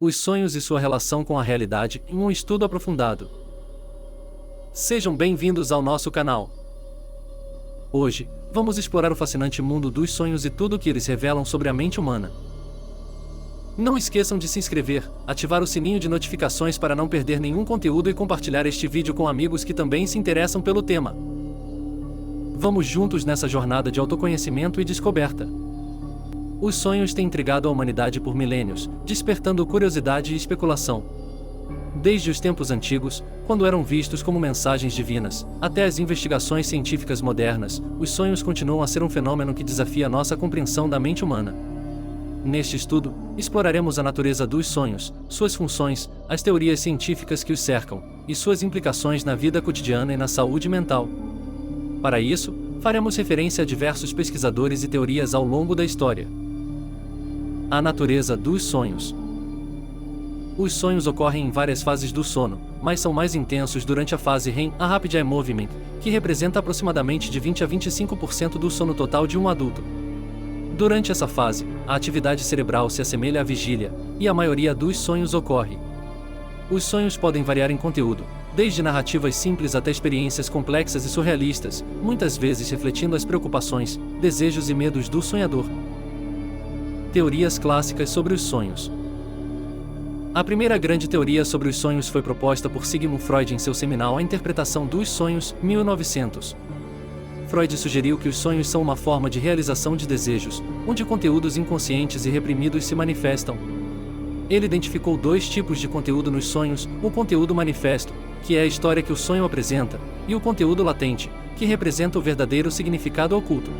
Os sonhos e sua relação com a realidade em um estudo aprofundado. Sejam bem-vindos ao nosso canal. Hoje, vamos explorar o fascinante mundo dos sonhos e tudo o que eles revelam sobre a mente humana. Não esqueçam de se inscrever, ativar o sininho de notificações para não perder nenhum conteúdo e compartilhar este vídeo com amigos que também se interessam pelo tema. Vamos juntos nessa jornada de autoconhecimento e descoberta. Os sonhos têm intrigado a humanidade por milênios, despertando curiosidade e especulação. Desde os tempos antigos, quando eram vistos como mensagens divinas, até as investigações científicas modernas, os sonhos continuam a ser um fenômeno que desafia nossa compreensão da mente humana. Neste estudo, exploraremos a natureza dos sonhos, suas funções, as teorias científicas que os cercam, e suas implicações na vida cotidiana e na saúde mental. Para isso, faremos referência a diversos pesquisadores e teorias ao longo da história. A natureza dos sonhos. Os sonhos ocorrem em várias fases do sono, mas são mais intensos durante a fase REM, a Rapid Eye Movement, que representa aproximadamente de 20 a 25% do sono total de um adulto. Durante essa fase, a atividade cerebral se assemelha à vigília, e a maioria dos sonhos ocorre. Os sonhos podem variar em conteúdo, desde narrativas simples até experiências complexas e surrealistas, muitas vezes refletindo as preocupações, desejos e medos do sonhador. Teorias clássicas sobre os sonhos. A primeira grande teoria sobre os sonhos foi proposta por Sigmund Freud em seu seminal A Interpretação dos Sonhos, 1900. Freud sugeriu que os sonhos são uma forma de realização de desejos, onde conteúdos inconscientes e reprimidos se manifestam. Ele identificou dois tipos de conteúdo nos sonhos: o conteúdo manifesto, que é a história que o sonho apresenta, e o conteúdo latente, que representa o verdadeiro significado oculto.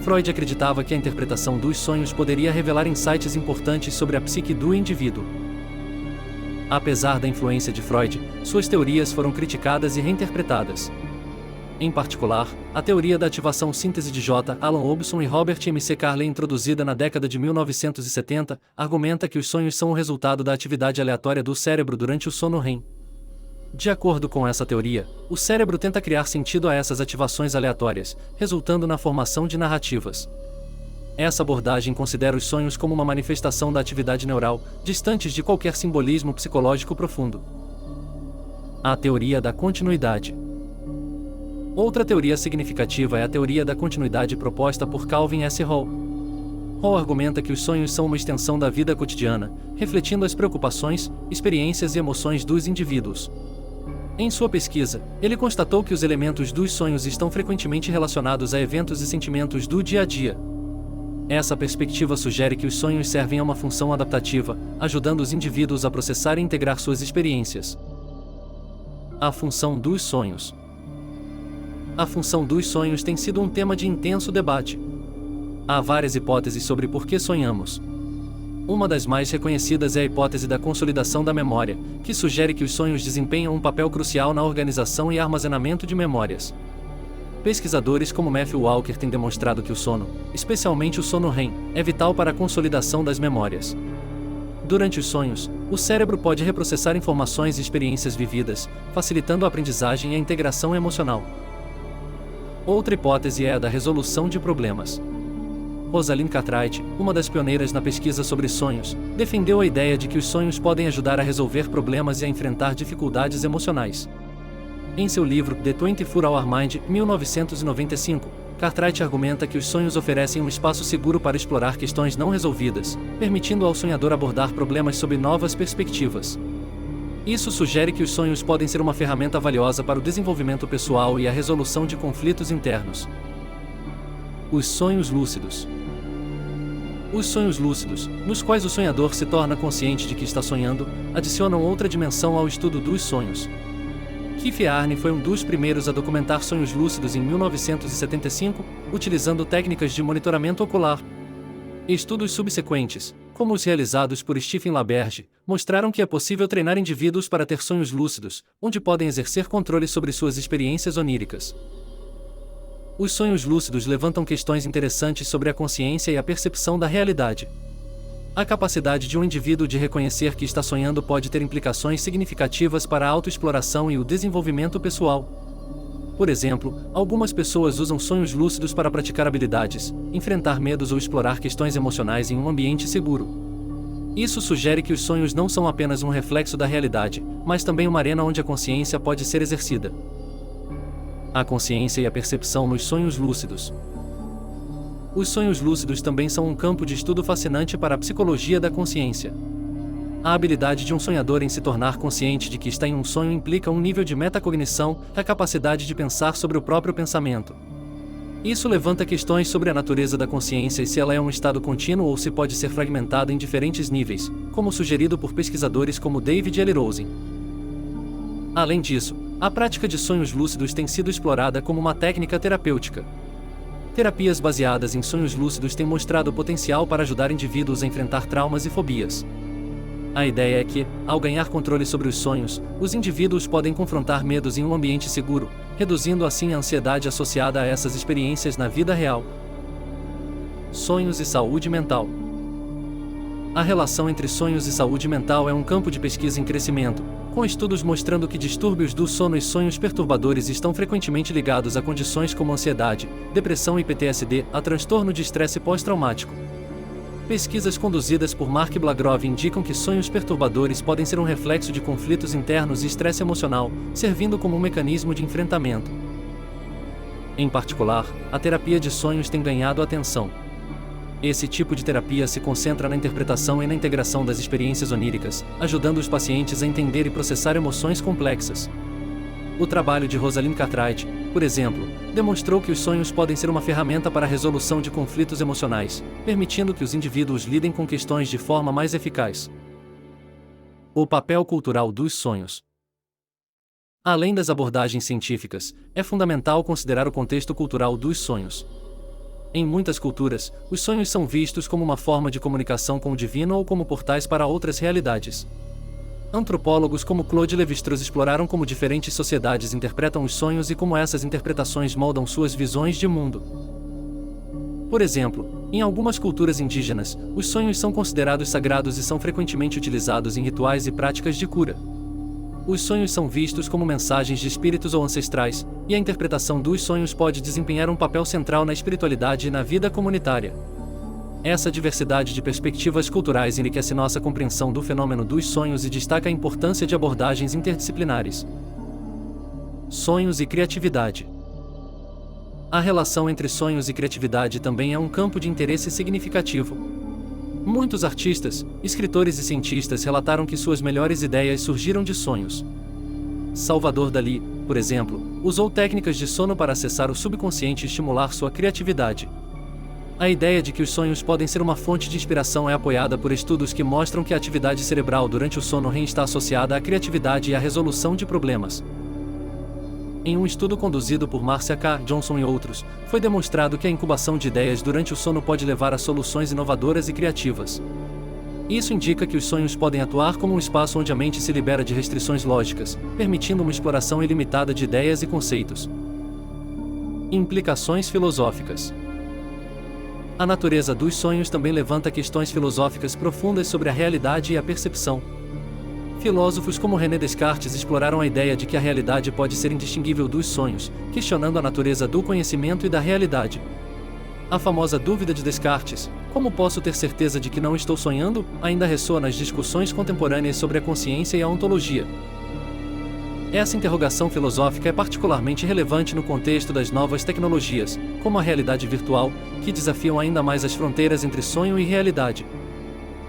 Freud acreditava que a interpretação dos sonhos poderia revelar insights importantes sobre a psique do indivíduo. Apesar da influência de Freud, suas teorias foram criticadas e reinterpretadas. Em particular, a teoria da ativação síntese de J. Alan Hobson e Robert M. C. Carley, introduzida na década de 1970, argumenta que os sonhos são o resultado da atividade aleatória do cérebro durante o sono REM. De acordo com essa teoria, o cérebro tenta criar sentido a essas ativações aleatórias, resultando na formação de narrativas. Essa abordagem considera os sonhos como uma manifestação da atividade neural, distantes de qualquer simbolismo psicológico profundo. A teoria da continuidade. Outra teoria significativa é a teoria da continuidade proposta por Calvin S. Hall. Hall argumenta que os sonhos são uma extensão da vida cotidiana, refletindo as preocupações, experiências e emoções dos indivíduos. Em sua pesquisa, ele constatou que os elementos dos sonhos estão frequentemente relacionados a eventos e sentimentos do dia a dia. Essa perspectiva sugere que os sonhos servem a uma função adaptativa, ajudando os indivíduos a processar e integrar suas experiências. A função dos sonhos. A função dos sonhos tem sido um tema de intenso debate. Há várias hipóteses sobre por que sonhamos. Uma das mais reconhecidas é a hipótese da consolidação da memória, que sugere que os sonhos desempenham um papel crucial na organização e armazenamento de memórias. Pesquisadores como Matthew Walker têm demonstrado que o sono, especialmente o sono REM, é vital para a consolidação das memórias. Durante os sonhos, o cérebro pode reprocessar informações e experiências vividas, facilitando a aprendizagem e a integração emocional. Outra hipótese é a da resolução de problemas. Rosalind Cartwright, uma das pioneiras na pesquisa sobre sonhos, defendeu a ideia de que os sonhos podem ajudar a resolver problemas e a enfrentar dificuldades emocionais. Em seu livro The 24-Hour Mind, 1995, Cartwright argumenta que os sonhos oferecem um espaço seguro para explorar questões não resolvidas, permitindo ao sonhador abordar problemas sob novas perspectivas. Isso sugere que os sonhos podem ser uma ferramenta valiosa para o desenvolvimento pessoal e a resolução de conflitos internos. Os sonhos lúcidos. Os sonhos lúcidos, nos quais o sonhador se torna consciente de que está sonhando, adicionam outra dimensão ao estudo dos sonhos. Keith Arne foi um dos primeiros a documentar sonhos lúcidos em 1975, utilizando técnicas de monitoramento ocular. Estudos subsequentes, como os realizados por Stephen LaBerge, mostraram que é possível treinar indivíduos para ter sonhos lúcidos, onde podem exercer controle sobre suas experiências oníricas. Os sonhos lúcidos levantam questões interessantes sobre a consciência e a percepção da realidade. A capacidade de um indivíduo de reconhecer que está sonhando pode ter implicações significativas para a autoexploração e o desenvolvimento pessoal. Por exemplo, algumas pessoas usam sonhos lúcidos para praticar habilidades, enfrentar medos ou explorar questões emocionais em um ambiente seguro. Isso sugere que os sonhos não são apenas um reflexo da realidade, mas também uma arena onde a consciência pode ser exercida. A consciência e a percepção nos sonhos lúcidos. Os sonhos lúcidos também são um campo de estudo fascinante para a psicologia da consciência. A habilidade de um sonhador em se tornar consciente de que está em um sonho implica um nível de metacognição, a capacidade de pensar sobre o próprio pensamento. Isso levanta questões sobre a natureza da consciência e se ela é um estado contínuo ou se pode ser fragmentada em diferentes níveis, como sugerido por pesquisadores como David L. Rosen. Além disso, a prática de sonhos lúcidos tem sido explorada como uma técnica terapêutica. Terapias baseadas em sonhos lúcidos têm mostrado o potencial para ajudar indivíduos a enfrentar traumas e fobias. A ideia é que, ao ganhar controle sobre os sonhos, os indivíduos podem confrontar medos em um ambiente seguro, reduzindo assim a ansiedade associada a essas experiências na vida real. Sonhos e saúde mental. A relação entre sonhos e saúde mental é um campo de pesquisa em crescimento, com estudos mostrando que distúrbios do sono e sonhos perturbadores estão frequentemente ligados a condições como ansiedade, depressão e PTSD, a transtorno de estresse pós-traumático. Pesquisas conduzidas por Mark Blagrove indicam que sonhos perturbadores podem ser um reflexo de conflitos internos e estresse emocional, servindo como um mecanismo de enfrentamento. Em particular, a terapia de sonhos tem ganhado atenção. Esse tipo de terapia se concentra na interpretação e na integração das experiências oníricas, ajudando os pacientes a entender e processar emoções complexas. O trabalho de Rosalind Cartwright, por exemplo, demonstrou que os sonhos podem ser uma ferramenta para a resolução de conflitos emocionais, permitindo que os indivíduos lidem com questões de forma mais eficaz. O papel cultural dos sonhos. Além das abordagens científicas, é fundamental considerar o contexto cultural dos sonhos. Em muitas culturas, os sonhos são vistos como uma forma de comunicação com o divino ou como portais para outras realidades. Antropólogos como Claude Lévi-Strauss exploraram como diferentes sociedades interpretam os sonhos e como essas interpretações moldam suas visões de mundo. Por exemplo, em algumas culturas indígenas, os sonhos são considerados sagrados e são frequentemente utilizados em rituais e práticas de cura. Os sonhos são vistos como mensagens de espíritos ou ancestrais, e a interpretação dos sonhos pode desempenhar um papel central na espiritualidade e na vida comunitária. Essa diversidade de perspectivas culturais enriquece nossa compreensão do fenômeno dos sonhos e destaca a importância de abordagens interdisciplinares. Sonhos e criatividade. A relação entre sonhos e criatividade também é um campo de interesse significativo. Muitos artistas, escritores e cientistas relataram que suas melhores ideias surgiram de sonhos. Salvador Dalí, por exemplo, usou técnicas de sono para acessar o subconsciente e estimular sua criatividade. A ideia de que os sonhos podem ser uma fonte de inspiração é apoiada por estudos que mostram que a atividade cerebral durante o sono REM está associada à criatividade e à resolução de problemas. Em um estudo conduzido por Marcia K. Johnson e outros, foi demonstrado que a incubação de ideias durante o sono pode levar a soluções inovadoras e criativas. Isso indica que os sonhos podem atuar como um espaço onde a mente se libera de restrições lógicas, permitindo uma exploração ilimitada de ideias e conceitos. Implicações filosóficas. A natureza dos sonhos também levanta questões filosóficas profundas sobre a realidade e a percepção. Filósofos como René Descartes exploraram a ideia de que a realidade pode ser indistinguível dos sonhos, questionando a natureza do conhecimento e da realidade. A famosa dúvida de Descartes, como posso ter certeza de que não estou sonhando, ainda ressoa nas discussões contemporâneas sobre a consciência e a ontologia. Essa interrogação filosófica é particularmente relevante no contexto das novas tecnologias, como a realidade virtual, que desafiam ainda mais as fronteiras entre sonho e realidade.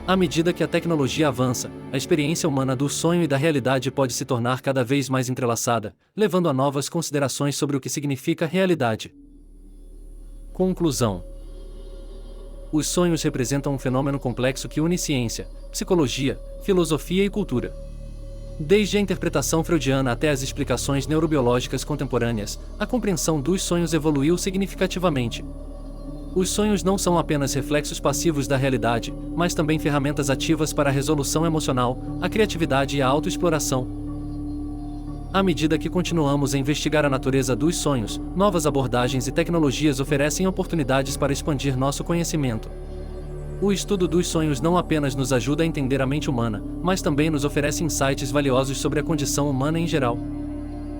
À medida que a tecnologia avança, a experiência humana do sonho e da realidade pode se tornar cada vez mais entrelaçada, levando a novas considerações sobre o que significa realidade. Conclusão. Os sonhos representam um fenômeno complexo que une ciência, psicologia, filosofia e cultura. Desde a interpretação freudiana até as explicações neurobiológicas contemporâneas, a compreensão dos sonhos evoluiu significativamente. Os sonhos não são apenas reflexos passivos da realidade, mas também ferramentas ativas para a resolução emocional, a criatividade e a autoexploração. À medida que continuamos a investigar a natureza dos sonhos, novas abordagens e tecnologias oferecem oportunidades para expandir nosso conhecimento. O estudo dos sonhos não apenas nos ajuda a entender a mente humana, mas também nos oferece insights valiosos sobre a condição humana em geral.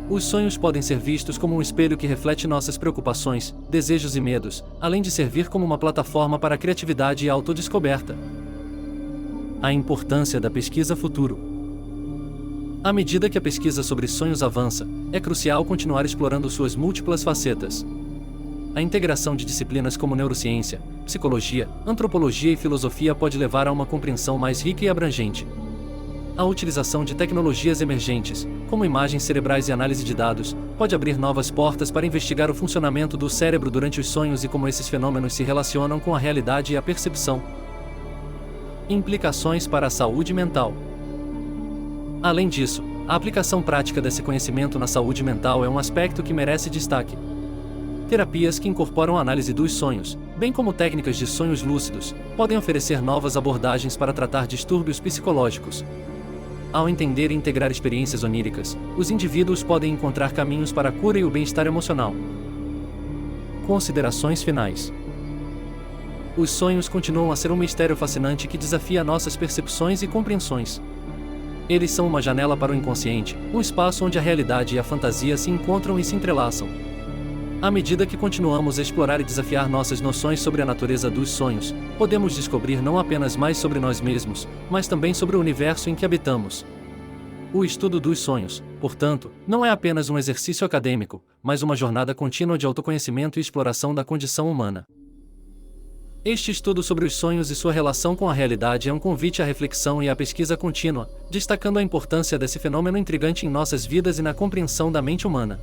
Os sonhos podem ser vistos como um espelho que reflete nossas preocupações, desejos e medos, além de servir como uma plataforma para a criatividade e a autodescoberta. A importância da pesquisa futuro. À medida que a pesquisa sobre sonhos avança, é crucial continuar explorando suas múltiplas facetas. A integração de disciplinas como neurociência, psicologia, antropologia e filosofia pode levar a uma compreensão mais rica e abrangente. A utilização de tecnologias emergentes, como imagens cerebrais e análise de dados, pode abrir novas portas para investigar o funcionamento do cérebro durante os sonhos e como esses fenômenos se relacionam com a realidade e a percepção. Implicações para a saúde mental. Além disso, a aplicação prática desse conhecimento na saúde mental é um aspecto que merece destaque. Terapias que incorporam a análise dos sonhos, bem como técnicas de sonhos lúcidos, podem oferecer novas abordagens para tratar distúrbios psicológicos. Ao entender e integrar experiências oníricas, os indivíduos podem encontrar caminhos para a cura e o bem-estar emocional. Considerações finais. Os sonhos continuam a ser um mistério fascinante que desafia nossas percepções e compreensões. Eles são uma janela para o inconsciente, um espaço onde a realidade e a fantasia se encontram e se entrelaçam. À medida que continuamos a explorar e desafiar nossas noções sobre a natureza dos sonhos, podemos descobrir não apenas mais sobre nós mesmos, mas também sobre o universo em que habitamos. O estudo dos sonhos, portanto, não é apenas um exercício acadêmico, mas uma jornada contínua de autoconhecimento e exploração da condição humana. Este estudo sobre os sonhos e sua relação com a realidade é um convite à reflexão e à pesquisa contínua, destacando a importância desse fenômeno intrigante em nossas vidas e na compreensão da mente humana.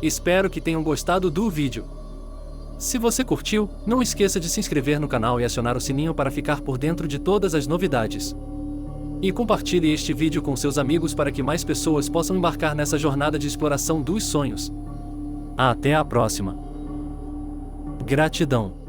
Espero que tenham gostado do vídeo. Se você curtiu, não esqueça de se inscrever no canal e acionar o sininho para ficar por dentro de todas as novidades. E compartilhe este vídeo com seus amigos para que mais pessoas possam embarcar nessa jornada de exploração dos sonhos. Até a próxima. Gratidão.